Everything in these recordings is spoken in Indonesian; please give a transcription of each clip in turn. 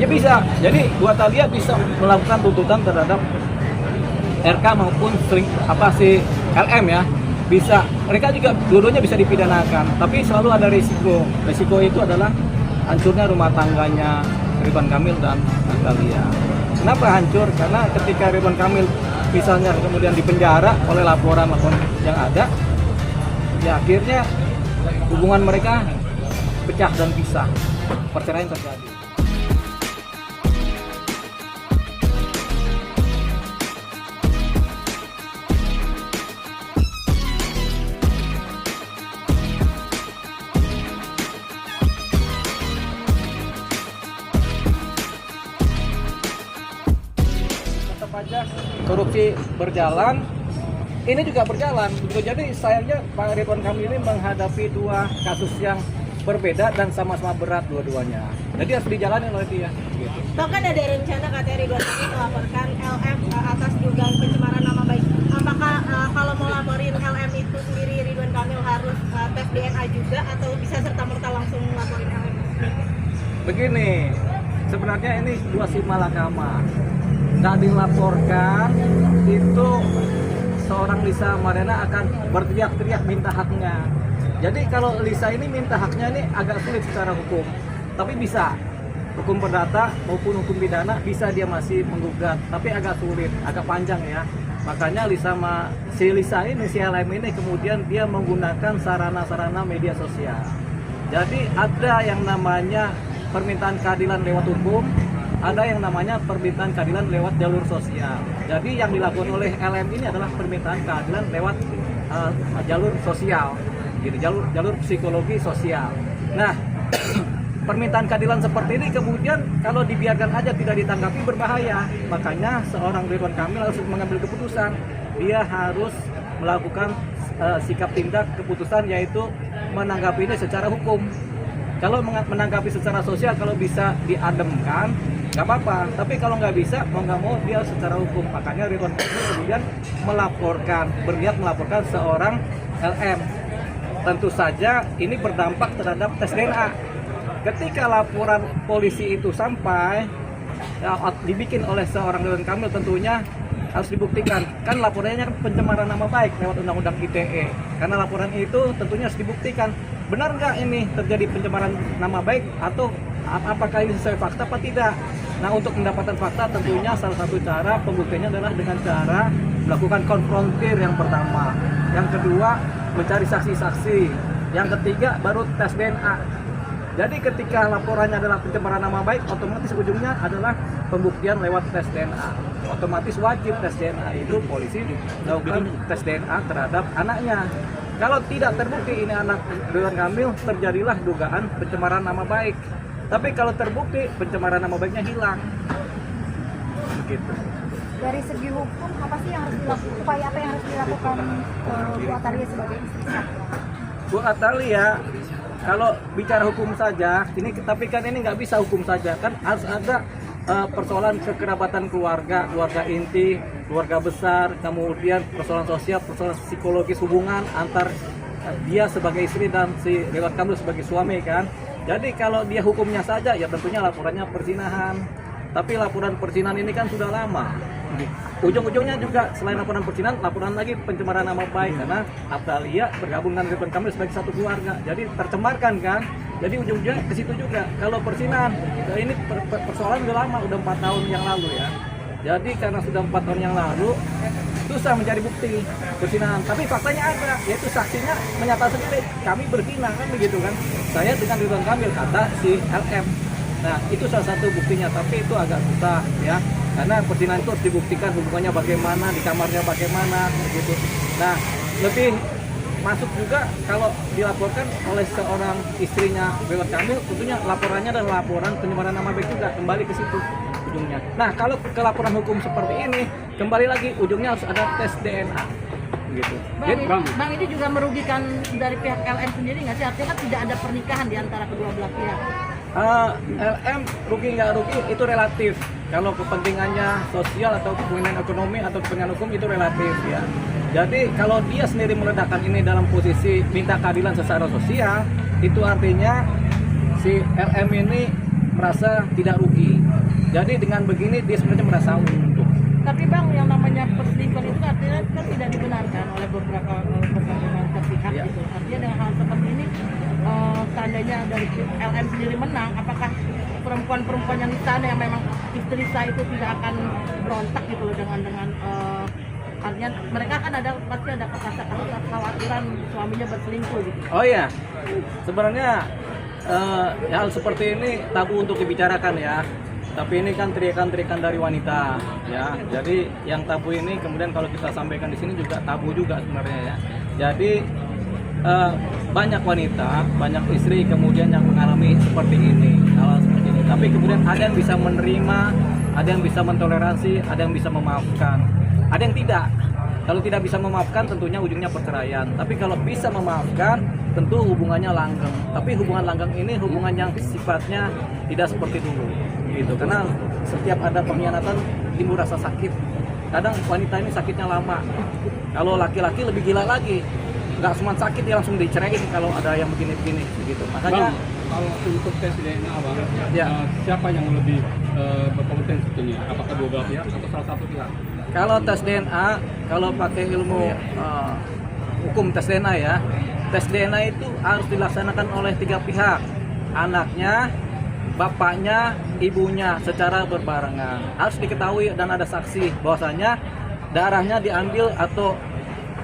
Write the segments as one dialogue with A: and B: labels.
A: Ya bisa. Jadi Bu Atalia bisa melakukan tuntutan terhadap RK maupun si LM ya. Bisa. Mereka juga dua-duanya bisa dipidanakan. Tapi selalu ada risiko. Risiko itu adalah hancurnya rumah tangganya Ridwan Kamil dan Atalia. Kenapa hancur? Karena ketika Ridwan Kamil misalnya kemudian dipenjara oleh laporan yang ada, ya akhirnya hubungan mereka pecah dan pisah. Perceraian terjadi. Tetap aja korupsi berjalan, ini juga berjalan. Jadi sayangnya Pak Ridwan Kamil ini menghadapi dua kasus yang berbeda dan sama-sama berat dua-duanya. Jadi harus dijalani oleh dia. Gitu.
B: Toh kan ada rencana katanya Ridwan Kamil melaporkan LM atas dugaan pencemaran nama baik. Apakah kalau mau laporin LM itu sendiri Ridwan Kamil harus tes DNA juga atau bisa serta-merta langsung melaporin LM?
A: Begini, sebenarnya ini dua si malakama. Nggak dilaporkan, itu seorang Lisa Mariana akan berteriak-teriak minta haknya. Jadi kalau Lisa ini minta haknya ini agak sulit secara hukum, tapi bisa. Hukum perdata maupun hukum pidana bisa dia masih menggugat, tapi agak sulit, agak panjang ya. Makanya si Lisa ini, si LM ini kemudian dia menggunakan sarana-sarana media sosial. Jadi ada yang namanya permintaan keadilan lewat hukum, ada yang namanya permintaan keadilan lewat jalur sosial. Jadi yang dilakukan oleh LM ini adalah permintaan keadilan lewat jalur sosial. Gitu, jalur psikologi sosial. Nah, permintaan keadilan seperti ini kemudian kalau dibiarkan aja tidak ditanggapi berbahaya. Makanya seorang Ridwan Kamil harus mengambil keputusan. Dia harus melakukan sikap tindak keputusan, yaitu menanggapi ini secara hukum. Kalau menanggapi secara sosial, kalau bisa diademkan, nggak apa-apa. Tapi kalau nggak bisa, mau nggak mau dia secara hukum. Makanya Ridwan Kamil kemudian berniat melaporkan seorang LM. Tentu saja ini berdampak terhadap tes DNA. Ketika laporan polisi itu sampai dibikin oleh seorang Ridwan Kamil, tentunya harus dibuktikan. Kan laporannya kan pencemaran nama baik lewat Undang-Undang ITE. Karena laporan itu tentunya harus dibuktikan. Benar nggak ini terjadi pencemaran nama baik atau apakah ini sesuai fakta apa tidak? Nah, untuk mendapatkan fakta tentunya salah satu cara pembuktiannya adalah dengan cara melakukan konfrontir yang pertama. Yang kedua, mencari saksi-saksi. Yang ketiga, baru tes DNA. Jadi ketika laporannya adalah pencemaran nama baik, otomatis ujungnya adalah pembuktian lewat tes DNA. Otomatis wajib tes DNA, itu polisi melakukan tes DNA terhadap anaknya. Kalau tidak terbukti ini anak Ridwan Kamil, terjadilah dugaan pencemaran nama baik. Tapi kalau terbukti, pencemaran nama baiknya hilang. Begitu.
C: Dari segi hukum, apa sih yang harus dilakukan, upaya apa yang harus dilakukan Bu Atalia sebagai istri?
A: Bu Atalia, kalau bicara hukum saja, tapi kan ini nggak bisa hukum saja, kan harus ada persoalan kekerabatan keluarga inti, keluarga besar, kemudian persoalan sosial, persoalan psikologis hubungan antar dia sebagai istri dan si Ridwan Kamil sebagai suami kan. Jadi kalau dia hukumnya saja, ya tentunya laporannya perzinahan. Tapi laporan perzinahan ini kan sudah lama. Ujung-ujungnya juga selain laporan perzinahan, laporan lagi pencemaran nama baik karena Atalia bergabung dengan Ridwan Kamil sebagai satu keluarga. Jadi tercemarkan kan. Jadi ujung-ujungnya ke situ juga. Kalau perzinahan, ini persoalan udah lama, udah 4 tahun yang lalu ya. Jadi karena sudah 4 tahun yang lalu, susah mencari bukti perzinahan. Tapi faktanya ada, yaitu saksinya menyatakan sendiri kami berzina kan begitu kan. Saya dengan Ridwan Kamil, kata si LM. Nah, itu salah satu buktinya, tapi itu agak susah ya. Karena perzinahan itu harus dibuktikan hubungannya bagaimana, di kamarnya bagaimana begitu. Nah, lebih masuk juga kalau dilaporkan oleh seorang istrinya Ridwan Kamil, tentunya laporannya adalah laporan pencemaran nama baik juga, kembali ke situ ujungnya. Nah, kalau ke laporan hukum seperti ini, kembali lagi ujungnya harus ada tes DNA gitu.
B: Bang, ini juga merugikan dari pihak LM sendiri nggak sih? Artinya kan tidak ada pernikahan di antara kedua belah pihak.
A: LM rugi nggak rugi itu relatif. Kalau kepentingannya sosial atau kepentingan ekonomi atau kepentingan hukum itu relatif ya. Jadi kalau dia sendiri meledakan ini dalam posisi minta keadilan secara sosial, itu artinya si LM ini merasa tidak rugi. Jadi dengan begini dia sebenarnya merasa untung.
D: Tapi Bang, yang namanya perselingkuhan itu artinya kan tidak dibenarkan oleh beberapa pihak
A: Ya.
D: gitu. Artinya dengan hal seperti ini, seandainya dari LM sendiri menang, apakah perempuan-perempuan yang di sana yang memang istri saya itu tidak akan berontak gitu loh dengan artinya mereka kan pasti ada kekhawatiran suaminya berselingkuh gitu.
A: Oh iya, sebenarnya hal seperti ini tabu untuk dibicarakan ya. Tapi ini kan teriakan-teriakan dari wanita ya. Jadi yang tabu ini kemudian kalau kita sampaikan di sini juga tabu juga sebenarnya ya. Jadi banyak wanita, banyak istri kemudian yang mengalami seperti ini, hal seperti ini. Tapi kemudian ada yang bisa menerima, ada yang bisa mentoleransi, ada yang bisa memaafkan, ada yang tidak. Kalau tidak bisa memaafkan tentunya ujungnya perceraian. Tapi kalau bisa memaafkan tentu hubungannya langgeng. Tapi hubungan langgeng ini hubungan yang sifatnya tidak seperti dulu gitu. Karena setiap ada pengkhianatan timbul rasa sakit. Kadang wanita ini sakitnya lama. Kalau laki-laki lebih gila lagi. Nggak cuma sakit dia langsung diceraiin kalau ada yang begini-begini gitu. Makanya
E: Bang, kalau untuk tes DNA Bang,
A: Ya.
E: siapa yang lebih berkompetensi ini? Apakah dua belah pihak atau salah satu pihak?
A: kalau tes DNA, kalau pakai ilmu hukum tes DNA ya, tes DNA itu harus dilaksanakan oleh 3 pihak, anaknya, bapaknya, ibunya secara berbarengan. Harus diketahui dan ada saksi bahwasanya darahnya diambil atau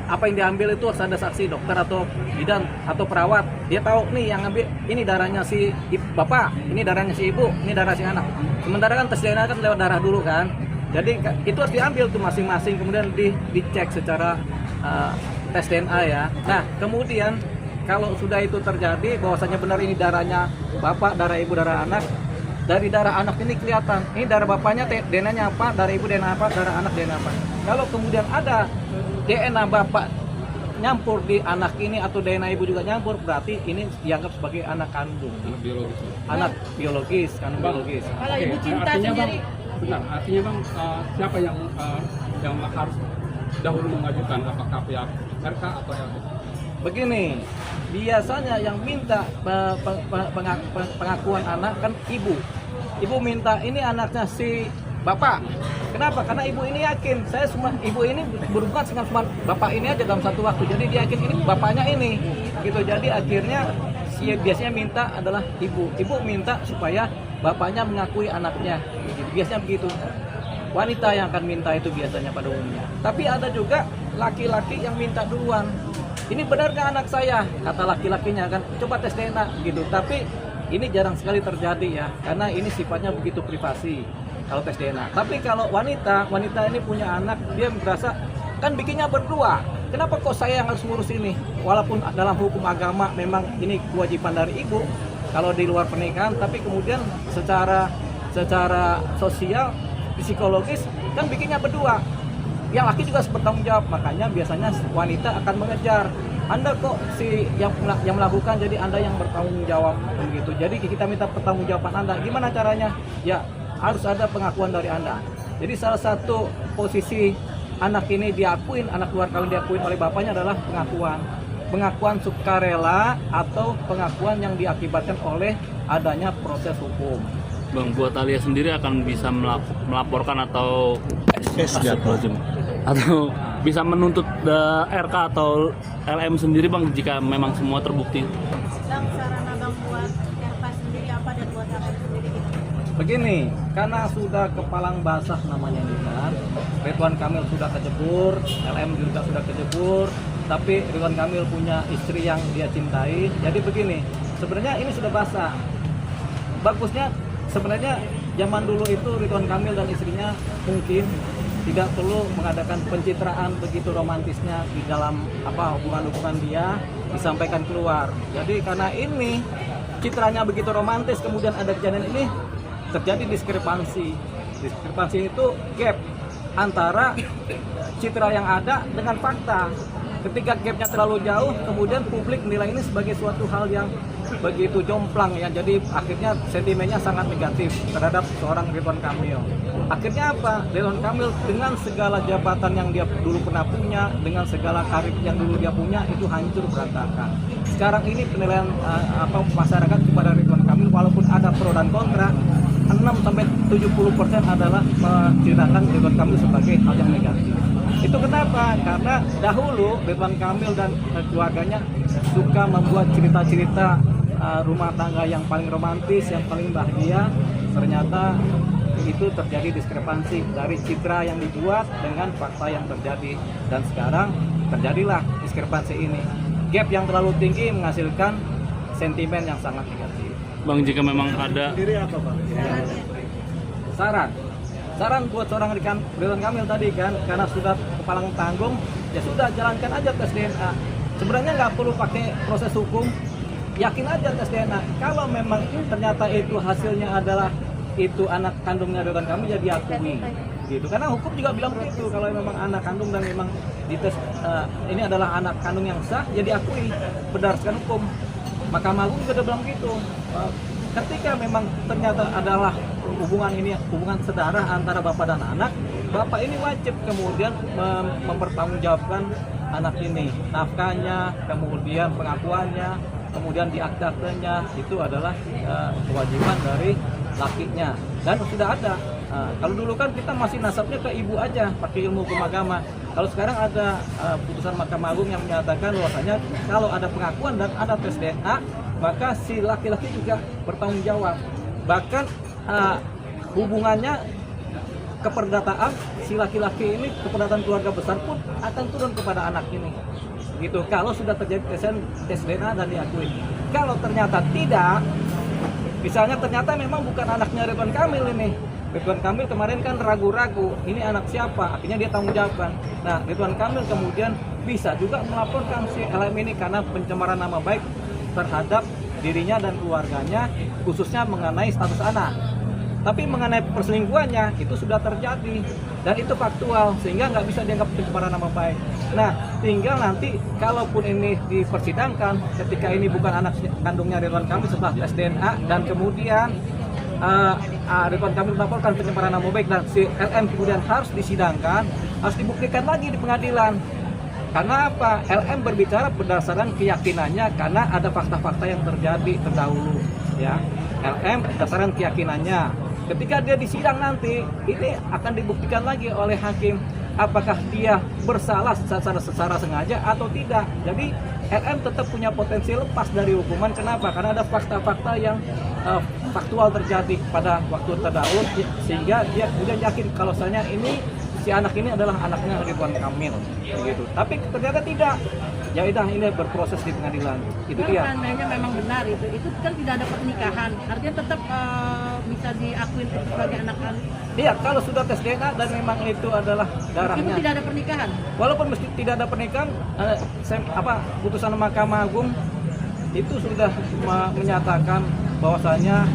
A: apa yang diambil itu harus ada saksi, dokter atau bidan atau perawat. Dia tahu nih yang ambil ini darahnya si bapak, ini darahnya si ibu, ini darah si anak. Sementara kan tes DNA kan lewat darah dulu kan. Jadi itu harus diambil tuh masing-masing kemudian dicek secara tes DNA ya. Nah kemudian kalau sudah itu terjadi bahwasanya benar ini darahnya bapak, darah ibu, darah anak. Dari darah anak ini kelihatan, ini darah bapaknya DNA-nya apa, darah ibu DNA apa, darah anak DNA apa. Kalau kemudian ada DNA bapak nyampur di anak ini atau DNA ibu juga nyampur, berarti ini dianggap sebagai anak kandung,
E: Anak biologis.
A: anak biologis, kandung biologis.
D: Kalau ibu cinta
E: artinya
D: sendiri,
E: Bang, benar. Artinya Bang, siapa yang harus dahulu mengajukan, apakah pihak RK atau LK?
A: Begini, biasanya yang minta pengakuan anak kan ibu. Ibu minta ini anaknya si bapak. Kenapa? Karena ibu ini yakin, ibu ini berhubungan dengan cuma bapak ini aja dalam satu waktu. Jadi dia yakin ini bapaknya ini. Gitu. Jadi akhirnya biasanya minta adalah ibu. Ibu minta supaya bapaknya mengakui anaknya. Gitu. Biasanya begitu. Wanita yang akan minta itu biasanya pada umumnya. Tapi ada juga laki-laki yang minta duluan. Ini benar nggak anak saya? Kata laki-lakinya kan, coba tes DNA gitu. Tapi ini jarang sekali terjadi ya, karena ini sifatnya begitu privasi kalau tes DNA. Tapi kalau wanita ini punya anak, dia merasa kan bikinnya berdua. Kenapa kok saya yang harus ngurus ini? Walaupun dalam hukum agama memang ini kewajiban dari ibu kalau di luar pernikahan, tapi kemudian secara sosial, psikologis kan bikinnya berdua. Yang laki juga harus bertanggung jawab, makanya biasanya wanita akan mengejar. Anda kok yang melakukan, jadi Anda yang bertanggung jawab begitu. Jadi kita minta pertanggungjawaban Anda. Gimana caranya? Ya harus ada pengakuan dari Anda. Jadi salah satu posisi anak ini diakuin, anak luar kawin diakuin oleh bapaknya adalah pengakuan sukarela atau pengakuan yang diakibatkan oleh adanya proses hukum.
F: Bang, buat Alia sendiri akan bisa melaporkan atau bisa menuntut RK atau LM sendiri Bang jika memang semua terbukti.
B: Bang, saran abang buat RK sendiri apa dan buat LM sendiri gitu?
A: Begini, karena sudah kepalang basah namanya ini kan, Ridwan Kamil sudah kejebur, LM juga sudah kejebur, tapi Ridwan Kamil punya istri yang dia cintai. Jadi begini, sebenarnya ini sudah basah. Bagusnya sebenarnya zaman dulu itu Ridwan Kamil dan istrinya mungkin tidak perlu mengadakan pencitraan begitu romantisnya di dalam hubungan dia disampaikan keluar. Jadi karena ini citranya begitu romantis, kemudian ada kejadian ini, terjadi diskrepansi. Diskrepansi itu gap antara citra yang ada dengan fakta. Ketika gapnya terlalu jauh, kemudian publik menilai ini sebagai suatu hal yang begitu jomplang ya. Jadi akhirnya sentimennya sangat negatif terhadap seorang Ridwan Kamil. Akhirnya apa? Ridwan Kamil dengan segala jabatan yang dia dulu pernah punya, dengan segala karir yang dulu dia punya, itu hancur berantakan. Sekarang ini penilaian masyarakat kepada Ridwan Kamil, walaupun ada pro dan kontra, 6-70% adalah menceritakan Ridwan Kamil sebagai hal yang negatif. Itu kenapa? Karena dahulu Ridwan Kamil dan keluarganya suka membuat cerita-cerita rumah tangga yang paling romantis, yang paling bahagia. Ternyata itu terjadi diskrepansi dari citra yang dibuat dengan fakta yang terjadi, dan sekarang terjadilah diskrepansi ini. Gap yang terlalu tinggi menghasilkan sentimen yang sangat negatif.
F: Bang, jika memang ada
A: saran buat seorang Ridwan Kamil tadi kan, karena sudah kepalang tanggung, ya sudah jalankan aja tes DNA. Sebenarnya nggak perlu pakai proses hukum, yakin aja tes DNA. Kalau memang ternyata itu hasilnya adalah itu anak kandungnya Ridwan Kamil, ya diakui gitu. Karena hukum juga bilang begitu, kalau memang anak kandung dan memang dites ini adalah anak kandung yang sah, ya diakui berdasarkan hukum. Mahkamah Agung juga bilang gitu. Ketika memang ternyata adalah hubungan saudara antara bapak dan anak, bapak ini wajib kemudian mempertanggungjawabkan anak ini, nafkahnya, kemudian pengakuannya, kemudian di akta-aktanya, itu adalah kewajiban dari lakinya, dan sudah ada. Kalau dulu kan kita masih nasabnya ke ibu aja pakai ilmu hukum agama. Kalau sekarang ada putusan Mahkamah Agung yang menyatakan bahwasanya kalau ada pengakuan dan ada tes DNA, maka si laki-laki juga bertanggung jawab. Bahkan hubungannya keperdataan si laki-laki ini, keperdataan keluarga besar pun akan turun kepada anak ini. Gitu. Kalau sudah terjadi tes DNA dan diakui. Kalau ternyata tidak, misalnya ternyata memang bukan anaknya Ridwan Kamil ini. Ridwan Kamil kemarin kan ragu-ragu, ini anak siapa? Akhirnya dia tanggung jawabkan. Nah, Ridwan Kamil kemudian bisa juga melaporkan si LM ini karena pencemaran nama baik terhadap dirinya dan keluarganya, khususnya mengenai status anak. Tapi mengenai perselingkuhannya itu sudah terjadi dan itu faktual, sehingga nggak bisa dianggap pencemaran nama baik. Nah, tinggal nanti kalaupun ini dipersidangkan, ketika ini bukan anak kandungnya Ridwan Kamil setelah tes DNA dan kemudian Ridwan Kamil melaporkan pencemaran nama baik dan si LM kemudian harus disidangkan, harus dibuktikan lagi di pengadilan. Karena apa? LM berbicara berdasarkan keyakinannya karena ada fakta-fakta yang terjadi terdahulu, ya. LM berdasarkan keyakinannya. Ketika dia disidang nanti, ini akan dibuktikan lagi oleh hakim apakah dia bersalah secara sengaja atau tidak. Jadi LM tetap punya potensi lepas dari hukuman. Kenapa? Karena ada fakta-fakta yang faktual terjadi pada waktu terdahulu, sehingga dia kemudian yakin kalau misalnya ini si anak ini adalah anaknya Ridwan Kamil, begitu. Tapi ternyata tidak. Ya udah, ini berproses di pengadilan. Itu dia.
D: Seandainya memang benar itu kan tidak ada pernikahan, artinya tetap bisa diakui sebagai anak kandung.
A: Iya, kalau sudah tes DNA dan memang itu adalah darahnya.
D: Itu tidak ada pernikahan.
A: Walaupun mesti tidak ada pernikahan, putusan Mahkamah Agung itu sudah menyatakan bahwasanya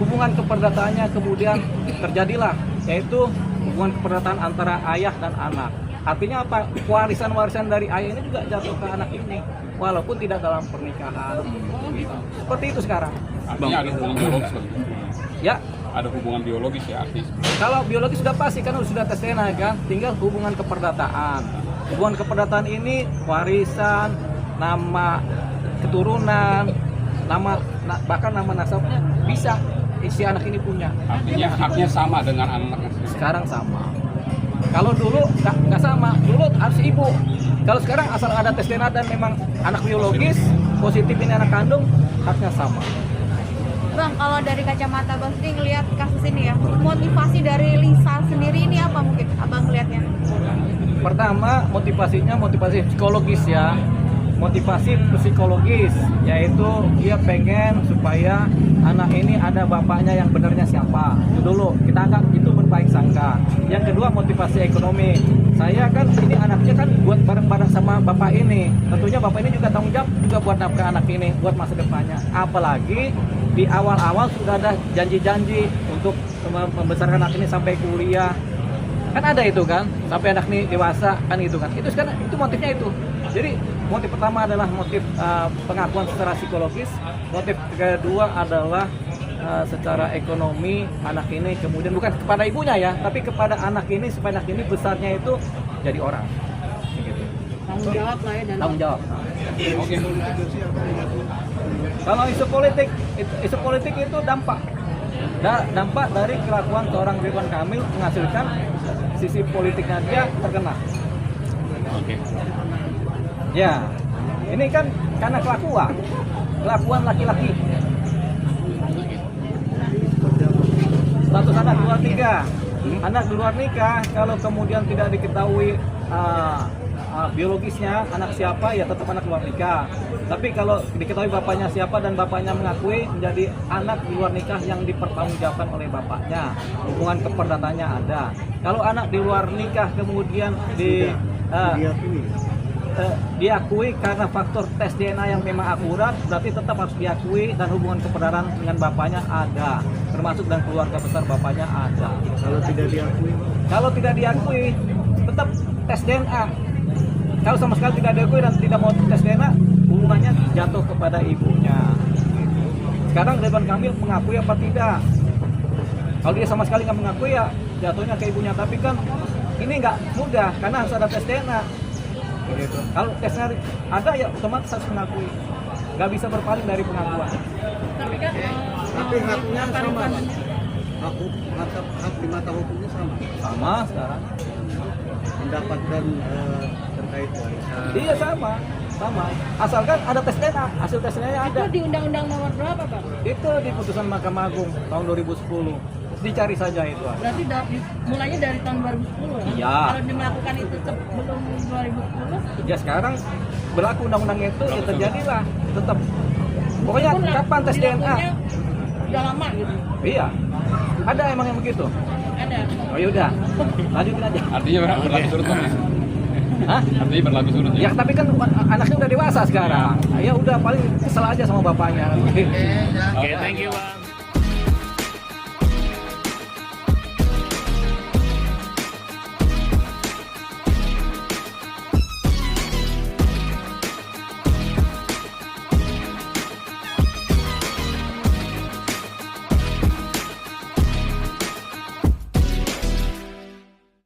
A: hubungan keperdataannya kemudian terjadilah, yaitu hubungan keperdataan antara ayah dan anak. Artinya apa? Warisan-warisan dari ayah ini juga jatuh ke anak ini, walaupun tidak dalam pernikahan. Gitu. Seperti itu sekarang.
E: Artinya ada hubungan biologis.
A: Ya.
E: Ada hubungan biologis ya artis.
A: Kalau biologis sudah pasti kan sudah tes DNA kan, tinggal hubungan keperdataan. Hubungan keperdataan ini warisan, nama keturunan, bahkan nama nasabnya bisa si anak ini punya.
E: Artinya haknya sama dengan anak-anaknya.
A: Sekarang sama. Kalau dulu nggak sama, dulu harus ibu. Kalau sekarang asal ada tes DNA dan memang anak biologis positif ini anak kandung, haknya sama.
C: Bang, kalau dari kacamata Bang Sri ngelihat kasus ini ya, motivasi dari Lisa sendiri ini apa mungkin Abang melihatnya?
A: Pertama, motivasi psikologis ya. Motivasi psikologis, yaitu dia pengen supaya anak ini ada bapaknya yang benarnya siapa. Itu dulu, kita anggap itu berbaik sangka. Yang kedua, motivasi ekonomi. Saya kan ini anaknya kan buat bareng-bareng sama bapak ini. Tentunya bapak ini juga tanggung jawab juga buat nafkah anak ini, buat masa depannya. Apalagi di awal-awal sudah ada janji-janji untuk membesarkan anak ini sampai kuliah. Kan ada itu kan, sampai anak ini dewasa kan itu kan. Itu sekarang itu motifnya itu. Jadi motif pertama adalah motif pengakuan secara psikologis. Motif kedua adalah secara ekonomi anak ini, kemudian bukan kepada ibunya ya, tapi kepada anak ini supaya anak ini besarnya itu jadi orang. Gitu.
D: Tanggung jawab lah ya dan
A: Tanggung jawab.
E: Oke.
A: Kalau isu politik itu dampak dari kelakuan seorang Ridwan Kamil menghasilkan sisi politiknya dia terkena.
F: Oke.
A: Ya, ini kan karena kelakuan laki-laki. Status anak luar nikah. Anak di luar nikah kalau kemudian tidak diketahui biologisnya anak siapa, ya tetap anak luar nikah. Tapi kalau diketahui bapaknya siapa dan bapaknya mengakui, menjadi anak di luar nikah yang dipertanggungjawabkan oleh bapaknya. Hubungan keperdatannya ada. Kalau anak di luar nikah kemudian diakui karena faktor tes DNA yang memang akurat, berarti tetap harus diakui dan hubungan keperdatan dengan bapaknya ada, termasuk dan keluarga besar bapaknya ada. Kalau tidak diakui, tetap tes DNA. Kalau sama sekali tidak diakui dan tidak mau tes DNA, hubungannya jatuh kepada ibunya. Sekarang Ridwan Kamil mengakui apa tidak? Kalau dia sama sekali nggak mengakui, ya jatuhnya ke ibunya. Tapi kan ini nggak mudah karena harus ada tes DNA. Gitu. Kalau tesnya ada, ya otomatis harus mengakui. Nggak bisa berpaling dari pengakuan.
D: Tapi kan
G: Tapi haknya sama, Bang. Hak di mata hukumnya sama.
A: Sama sekarang.
G: Mendapatkan terkait warisan.
A: Iya sama. Asalkan ada tes DNA, hasil tes DNA ada.
D: itu di Undang-Undang Nomor berapa, Pak?
A: Itu di putusan Mahkamah Agung tahun 2010. Dicari saja itu.
D: Berarti mulainya dari tahun 2010 ya?
A: Iya.
D: Kalau dia melakukan itu sebelum 2010,
A: Ya sekarang berlaku undang-undang itu, ya terjadilah tetap. Pokoknya
D: pun
A: kapan tes DNA?
D: dilakukannya udah lama gitu.
A: Iya. Ada emang yang begitu.
D: Ada.
A: Oh yaudah, lanjutin aja.
E: Artinya berlaku surut Bang.
A: Hah?
E: Artinya berlaku surut
A: Ya tapi kan anaknya udah dewasa sekarang. Ya udah paling kesel aja sama bapaknya.
F: Oke, thank you Bang.